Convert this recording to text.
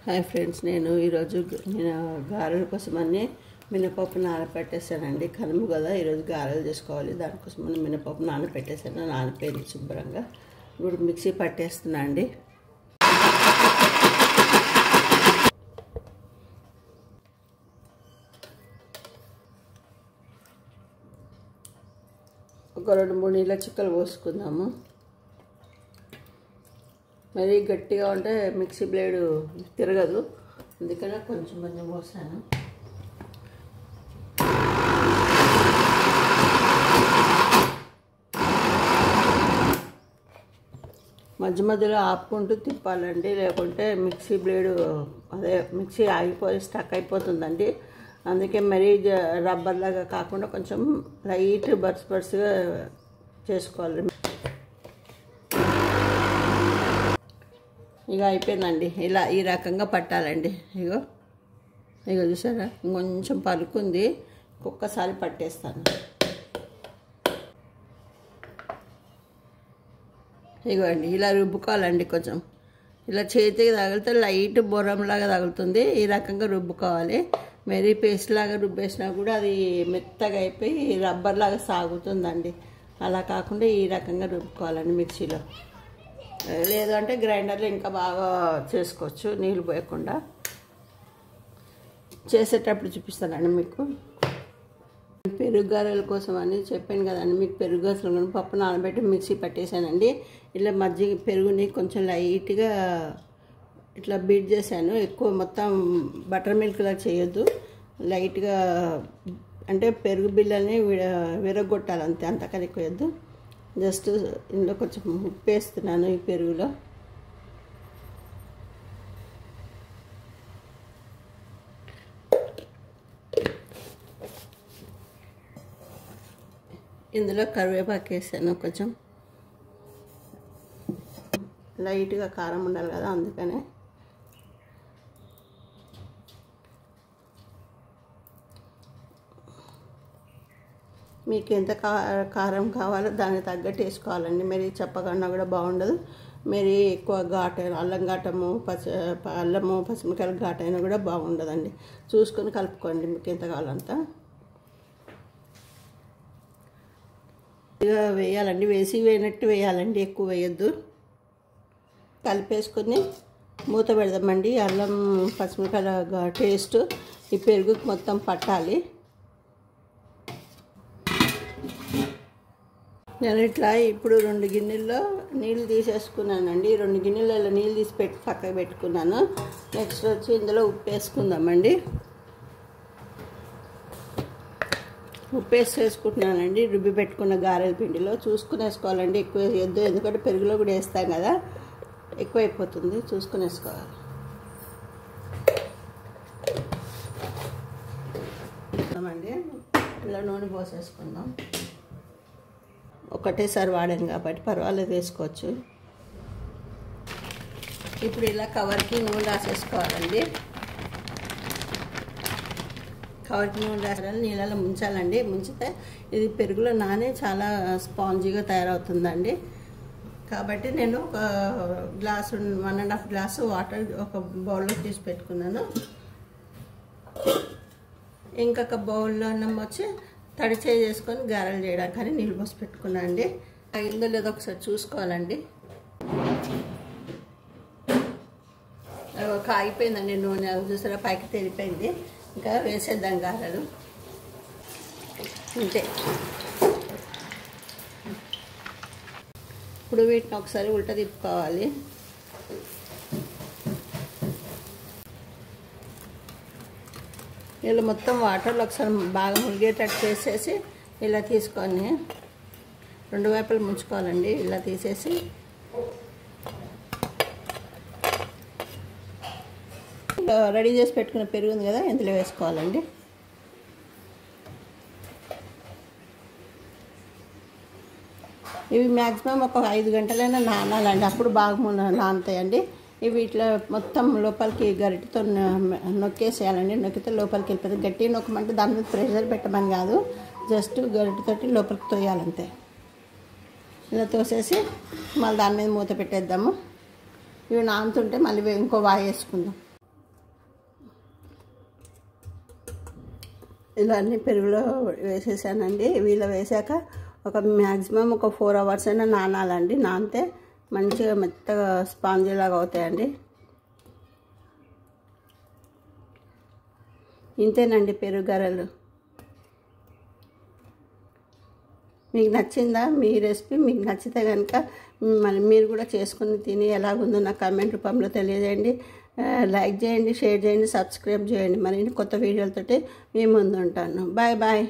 Hi friends, నేను గారెల కోసమని మినపప్పు నానపెట్టేసానండి. కనుమ కదా, ఈరోజు గారెలు చేసుకోవాలి. దానికోసమని మినపప్పు నానపెట్టేసాను. నానిపోయింది శుభ్రంగా. ఇప్పుడు మిక్సీ పట్టేస్తున్నా అండి. ఒక 2-3 నీళ్ళ చిక్కలు పోసుకుందాము. మరీ గట్టిగా ఉంటే మిక్సీ బ్లేడు తిరగదు, అందుకనే కొంచెం పోసాను. మధ్య మధ్యలో ఆపుకుంటూ తిప్పాలండి, లేకుంటే మిక్సీ బ్లేడు మిక్సీ ఆగిపోయి స్టక్ అయిపోతుందండి. అందుకే మరీ రబ్బర్ లాగా కాకుండా కొంచెం లైట్ బర్స్గా చేసుకోవాలి. ఇక అయిపోయిందండి. ఈ రకంగా పట్టాలండి. ఇగో చూసారా, కొంచెం పలుకుంది, ఒక్కసారి పట్టేస్తాను. ఇగోండి, ఇలా రుబ్బుకోవాలండి. కొంచెం ఇలా చేతికి తగిలితే లైట్ బొరంలాగా తగులుతుంది. ఈ రకంగా రుబ్బుకోవాలి. మెరీ పేస్ట్ లాగా రుబ్బేసినా కూడా అది మెత్తగా అయిపోయి రబ్బర్ లాగా సాగుతుందండి. అలా కాకుండా ఈ రకంగా రుబ్బుకోవాలండి మిక్సీలో. లేదంటే గ్రైండర్లో ఇంకా బాగా చేసుకోవచ్చు, నీళ్ళు పోయకుండా. చేసేటప్పుడు చూపిస్తానండి మీకు. పెరుగు గారెల కోసం అని చెప్పాను కదండి మీకు. పెరుగు అసలు పప్పు నానబెట్టి మిక్సీ పట్టేశానండి. ఇలా పెరుగుని కొంచెం లైట్గా ఇట్లా బీట్ చేశాను. ఎక్కువ మొత్తం బటర్ మిల్క్లా చేయొద్దు, లైట్గా అంటే పెరుగు బిళ్ళని విరగొట్టాలి అంతే, అంతకని ఎక్కువ వేయద్దు. జస్ట్ ఇందులో కొంచెం ఉప్పు వేస్తున్నాను ఈ పెరుగులో. ఇందులో కరివేపాకు వేసాను. కొంచెం లైట్గా కారం ఉండాలి కదా, అందుకనే. మీకు ఎంత కారం కావాలో దానికి తగ్గట్టు వేసుకోవాలండి. మరి చెప్పకుండా కూడా బాగుండదు. మరి ఎక్కువ అల్లం ఘాటము అల్లము పచ్చిమిరకాయల ఘాటైనా కూడా బాగుండదండి. చూసుకొని కలుపుకోండి మీకు ఎంత కావాలంత. ఇక వేయాలండి, వేసినట్టు వేయాలండి, ఎక్కువ వేయద్దు. కలిపేసుకొని మూత పెడదామండి. అల్లం పచ్చిమిరకాయల టేస్ట్ ఈ పెరుగుకి మొత్తం పట్టాలి. నేను ఇట్లా ఇప్పుడు 2 గిన్నెల్లో నీళ్ళు తీసేసుకున్నానండి. 2 గిన్నెలలో నీళ్ళు తీసి పక్కకు పెట్టుకున్నాను. నెక్స్ట్ వచ్చి ఇందులో ఉప్పు వేసుకుందామండి. ఉప్పు వేసుకుంటున్నానండి. రుబ్బి పెట్టుకున్న గారెల పిండిలో చూసుకుని వేసుకోవాలండి. ఎక్కువ వేయద్దు, ఎందుకంటే పెరుగులో కూడా వేస్తాం కదా, ఎక్కువ అయిపోతుంది. చూసుకుని వేసుకోవాలి. అండి ఇలా నూనె పోసేసుకుందాం. ఒకటేసారి వాడాను కాబట్టి పర్వాలేదు, వేసుకోవచ్చు. ఇప్పుడు ఇలా కవర్కి నూనె రాసేసుకోవాలండి. కవర్కి నూనె రాసాలి, నీళ్ళలో ముంచాలండి. ముంచితే ఇది పెరుగులో నానే చాలా స్పాంజీగా తయారవుతుందండి. కాబట్టి నేను ఒక గ్లాసు 1.5 గ్లాసు వాటర్ ఒక బౌల్లో తీసి పెట్టుకున్నాను. ఇంకొక బౌల్లో అన్నం వచ్చి తడి చేసుకొని గారెలు చేయడానికి కానీ నీళ్ళు పోసి పెట్టుకున్నాను అండి. అయిందో లేదో ఒకసారి చూసుకోవాలండి. కాగిపోయిందండి నూనె, చూసారా, పైకి తెరిపోయింది. ఇంకా వేసేద్దాం గారెలు అంతే. ఇప్పుడు వీటిని ఒకసారి ఉల్టా తిప్పుకోవాలి. ఇలా మొత్తం వాటర్లో ఒకసారి బాగా మునిగేటట్టు చేసేసి ఇలా తీసుకొని 2 వైపులు ముంచుకోవాలండి. ఇలా తీసేసి రెడీ చేసి పెట్టుకున్న పెరుగు ఉంది కదా, ఇందులో వేసుకోవాలండి. ఇవి మ్యాక్సిమం ఒక 5 గంటలైనా నానాలండి, అప్పుడు బాగా నానుతాయండి. ఇవి ఇట్లా మొత్తం లోపలికి గరిటతో నొక్కేసేయాలండి. నొక్కితే లోపలికి వెళ్ళిపోతుంది. గట్టిగా నొక్కమంటే దాని మీద ప్రెషర్ పెట్టమని కాదు, జస్ట్ గరిటతోటి లోపలికి తోయాలంతే. ఇలా తోసేసి మళ్ళీ దాని మీద మూత పెట్టేద్దాము. ఇవి నానుతుంటే మళ్ళీ ఇంకో వాయి వేసుకుందాం. ఇలా అన్ని పెరుగులో వేసేసానండి. వీళ్ళు వేసాక ఒక మ్యాక్సిమం ఒక 4 hours అయినా నానాలండి. నానితే మంచిగా మెత్తగా స్పాంజీ లాగా అవుతాయండి. ఇంతేనండి పెరుగు గారెలు. మీకు నచ్చిందా మీ రెసిపీ? మీకు నచ్చితే కనుక మరి మీరు కూడా చేసుకుని తిని ఎలాగుందో నాకు కామెంట్ రూపంలో తెలియజేయండి. లైక్ చేయండి, షేర్ చేయండి, సబ్స్క్రైబ్ చేయండి. మరి కొత్త వీడియోలతోటి మీ ముందు ఉంటాను. Bye bye.